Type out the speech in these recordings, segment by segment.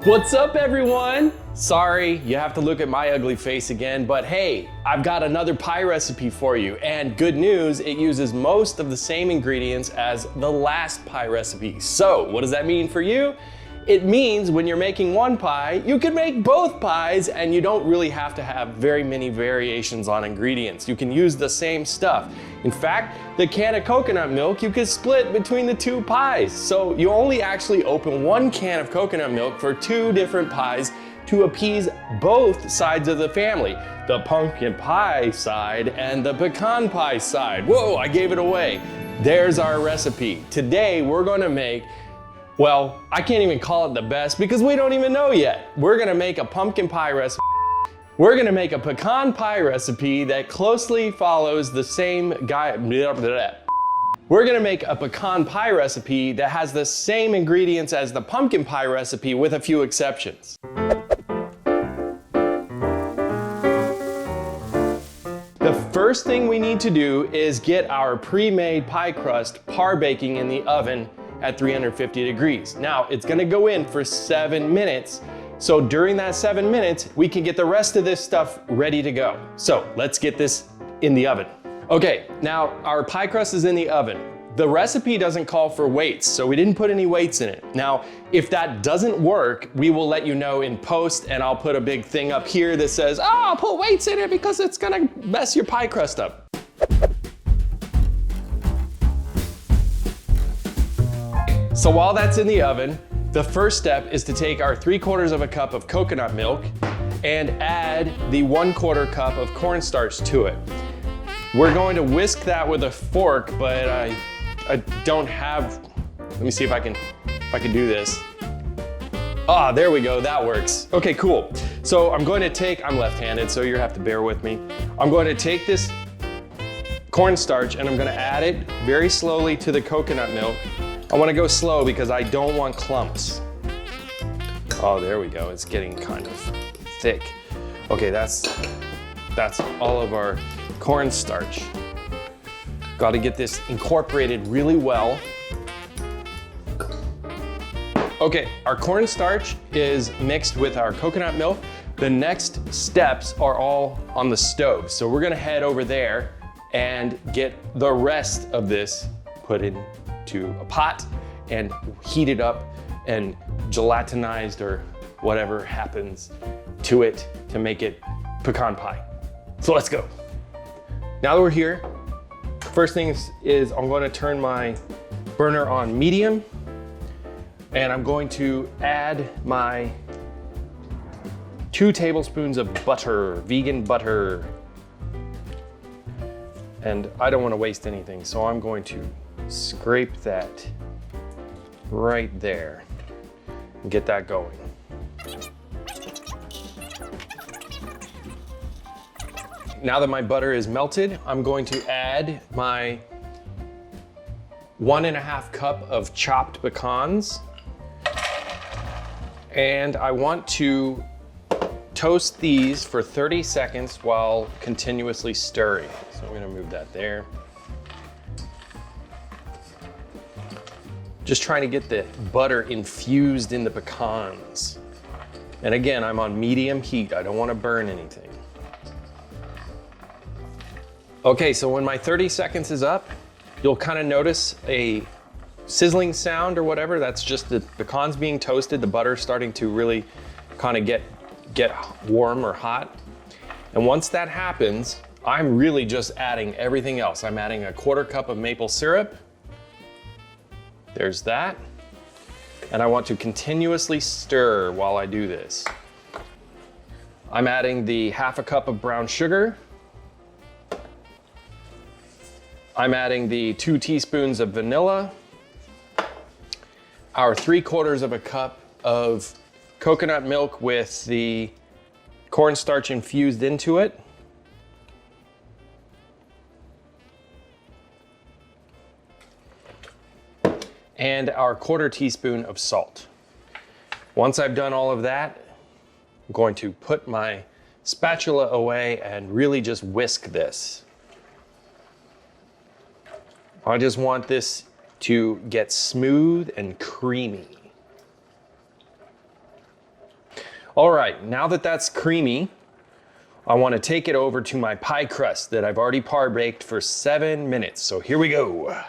What's up, everyone? Sorry, you have to look at my ugly face again, but hey, I've got another pie recipe for you. And good news, it uses most of the same ingredients as the last pie recipe. So what does that mean for you? It means when you're making one pie, you can make both pies and you don't really have to have very many variations on ingredients. You can use the same stuff. In fact, the can of coconut milk you could split between the two pies. So you only actually open one can of coconut milk for two different pies to appease both sides of the family. The pumpkin pie side and the pecan pie side. Whoa, I gave it away. There's our recipe. Today we're gonna make, well, I can't even call it the best because we don't even know yet. We're gonna make a pumpkin pie recipe. We're gonna make a pecan pie recipe that closely follows the same We're gonna make a pecan pie recipe that has the same ingredients as the pumpkin pie recipe with a few exceptions. The first thing we need to do is get our pre-made pie crust parbaking in the oven at 350 degrees. Now, it's gonna go in for 7 minutes. So during that 7 minutes, we can get the rest of this stuff ready to go. So let's get this in the oven. Okay, now our pie crust is in the oven. The recipe doesn't call for weights, so we didn't put any weights in it. Now, if that doesn't work, we will let you know in post, and I'll put a big thing up here that says, oh, I'll put weights in it because it's gonna mess your pie crust up. So while that's in the oven, the first step is to take our 3/4 cup of coconut milk and add the 1/4 cup of cornstarch to it. We're going to whisk that with a fork, but I don't have, let me see if I can do this. Ah, there we go, that works. Okay, cool. So I'm going to take, I'm left-handed, so you have to bear with me. I'm going to take this cornstarch and I'm gonna add it very slowly to the coconut milk. I wanna go slow because I don't want clumps. Oh, there we go, it's getting kind of thick. Okay, that's all of our cornstarch. Got to get this incorporated really well. Okay, our cornstarch is mixed with our coconut milk. The next steps are all on the stove. So we're gonna head over there and get the rest of this put into a pot and heat it up and gelatinized or whatever happens to it to make it pecan pie. So let's go. Now that we're here, first thing is I'm going to turn my burner on medium and I'm going to add my 2 tablespoons of butter, vegan butter. And I don't want to waste anything, so I'm going to scrape that right there and get that going. Now that my butter is melted, I'm going to add my 1.5 cup of chopped pecans. And I want to toast these for 30 seconds while continuously stirring. So I'm gonna move that there. Just trying to get the butter infused in the pecans. And again, I'm on medium heat. I don't want to burn anything. Okay, so when my 30 seconds is up, you'll kind of notice a sizzling sound or whatever. That's just the pecans being toasted, the butter starting to really kind of get warm or hot. And once that happens, I'm really just adding everything else. I'm adding a 1/4 cup of maple syrup. There's that. And I want to continuously stir while I do this. I'm adding the 1/2 cup of brown sugar. I'm adding the 2 teaspoons of vanilla, our 3/4 cup of coconut milk with the cornstarch infused into it, and our 1/4 teaspoon of salt. Once I've done all of that, I'm going to put my spatula away and really just whisk this. I just want this to get smooth and creamy. All right, now that that's creamy, I want to take it over to my pie crust that I've already par-baked for 7 minutes. So here we go.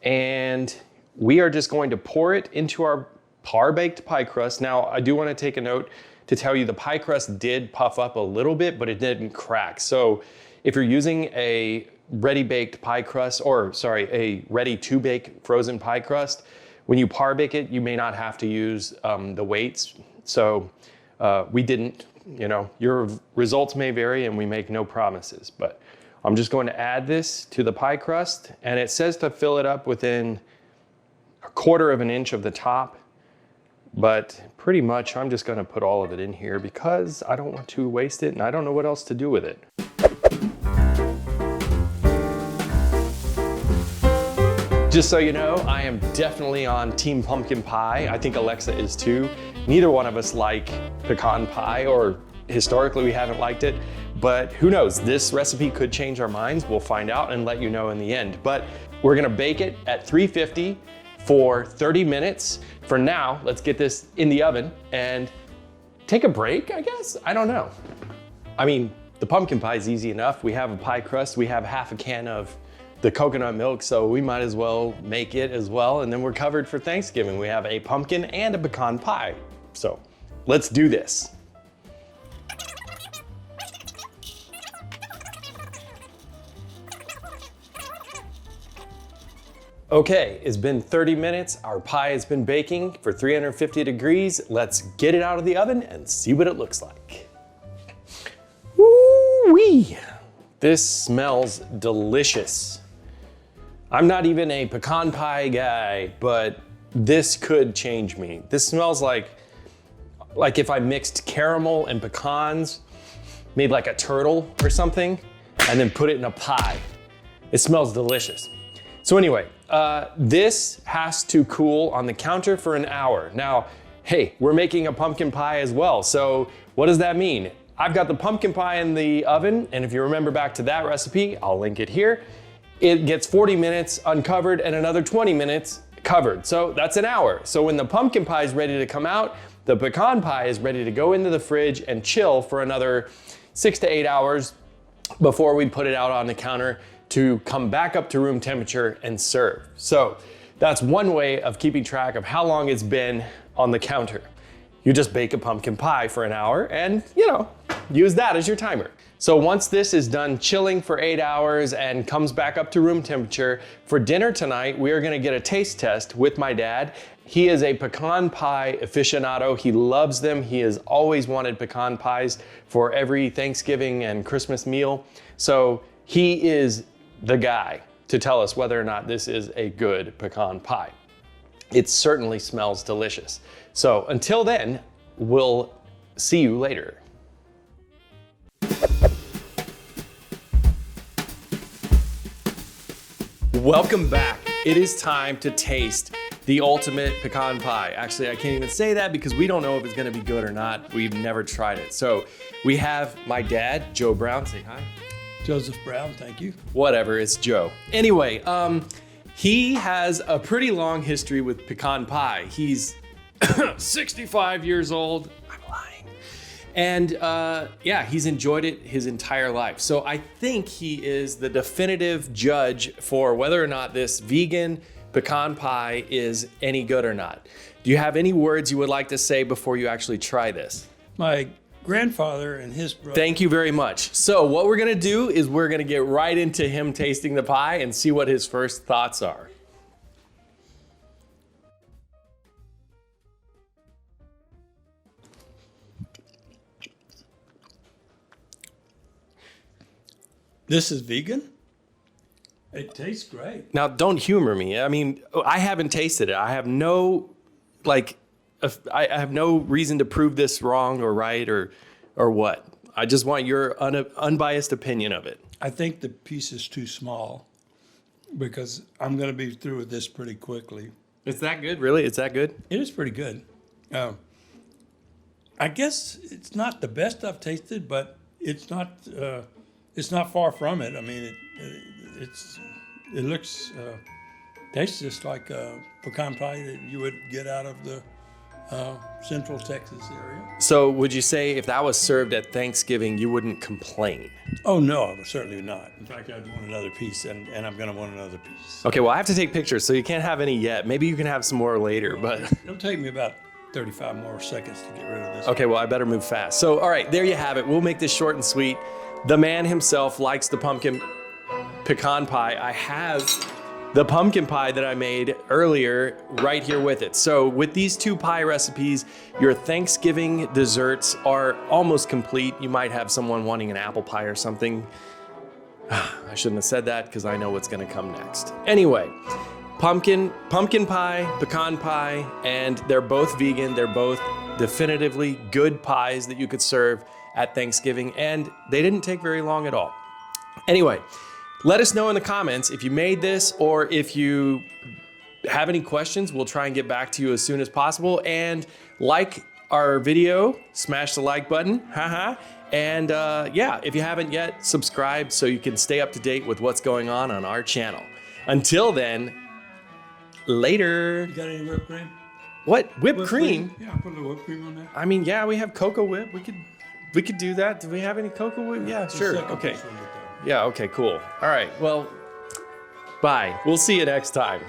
And we are just going to pour it into our par-baked pie crust. Now, I do want to take a note to tell you the pie crust did puff up a little bit, but it didn't crack. So if you're using a ready-baked pie crust, or sorry, a ready-to-bake frozen pie crust, when you par-bake it, you may not have to use the weights. So we didn't. You know, your results may vary and we make no promises, but I'm just going to add this to the pie crust, and it says to fill it up within 1/4 of an inch of the top, but pretty much I'm just going to put all of it in here because I don't want to waste it and I don't know what else to do with it. Just so you know, I am definitely on Team Pumpkin Pie. I think Alexa is too. Neither one of us like pecan pie, or historically we haven't liked it, but who knows? This recipe could change our minds. We'll find out and let you know in the end. But we're gonna bake it at 350 for 30 minutes. For now, let's get this in the oven and take a break, I guess? I don't know. I mean, the pumpkin pie is easy enough. We have a pie crust, we have half a can of the coconut milk, so we might as well make it as well, and then we're covered for Thanksgiving. We have a pumpkin and a pecan pie. So let's do this. Okay, it's been 30 minutes. Our pie has been baking for 350 degrees. Let's get it out of the oven and see what it looks like. Woo-wee! This smells delicious. I'm not even a pecan pie guy, but this could change me. This smells like if I mixed caramel and pecans, made like a turtle or something, and then put it in a pie. It smells delicious. So anyway, this has to cool on the counter for an hour. Now, hey, we're making a pumpkin pie as well. So what does that mean? I've got the pumpkin pie in the oven, and if you remember back to that recipe, I'll link it here. It gets 40 minutes uncovered and another 20 minutes covered. So that's an hour. So when the pumpkin pie is ready to come out, the pecan pie is ready to go into the fridge and chill for another 6 to 8 hours before we put it out on the counter to come back up to room temperature and serve. So that's one way of keeping track of how long it's been on the counter. You just bake a pumpkin pie for an hour and, you know, use that as your timer. So once this is done chilling for 8 hours and comes back up to room temperature, for dinner tonight, we are gonna get a taste test with my dad. He is a pecan pie aficionado. He loves them. He has always wanted pecan pies for every Thanksgiving and Christmas meal. So he is the guy to tell us whether or not this is a good pecan pie. It certainly smells delicious. So until then, we'll see you later. Welcome back. It is time to taste the ultimate pecan pie. Actually, I can't even say that because we don't know if it's gonna be good or not. We've never tried it. So we have my dad, Joe Brown. Say hi. Joseph Brown, thank you. Whatever, it's Joe. Anyway, he has a pretty long history with pecan pie. He's 65 years old. I'm lying. And yeah, he's enjoyed it his entire life. So I think he is the definitive judge for whether or not this vegan pecan pie is any good or not. Do you have any words you would like to say before you actually try this? My grandfather and his brother. Thank you very much. So what we're gonna do is we're gonna get right into him tasting the pie and see what his first thoughts are. This is vegan? It tastes great. Now, don't humor me. I mean, I haven't tasted it. I have no, I have no reason to prove this wrong or right or what. I just want your unbiased opinion of it. I think the piece is too small because I'm going to be through with this pretty quickly. It's that good? Really? It's that good? It is pretty good. I guess it's not the best I've tasted, but it's not far from it. I mean, it looks tastes just like a pecan pie that you would get out of Central Texas area. So would you say if that was served at Thanksgiving, you wouldn't complain? Oh, no, certainly not. In fact, I'd want another piece, and I'm going to want another piece. Okay, well, I have to take pictures, so you can't have any yet. Maybe you can have some more later, but... It'll take me about 35 more seconds to get rid of this. Okay, well, I better move fast. So, all right, there you have it. We'll make this short and sweet. The man himself likes the pumpkin pecan pie. I have the pumpkin pie that I made earlier right here with it. So with these two pie recipes, your Thanksgiving desserts are almost complete. You might have someone wanting an apple pie or something. I shouldn't have said that because I know what's gonna come next. Anyway, pumpkin pie, pecan pie, and they're both vegan. They're both definitively good pies that you could serve at Thanksgiving, and they didn't take very long at all. Anyway, let us know in the comments if you made this or if you have any questions. We'll try and get back to you as soon as possible. And like our video, smash the like button, and yeah, if you haven't yet, subscribe so you can stay up to date with what's going on our channel. Until then, later. You got any whipped cream? What? Whipped cream? Yeah, put a little whipped cream on that. I mean, yeah, we have cocoa whip. We could do that. Do we have any cocoa whip? Yeah, sure. Okay. Yeah, okay, cool. All right, well, bye. We'll see you next time.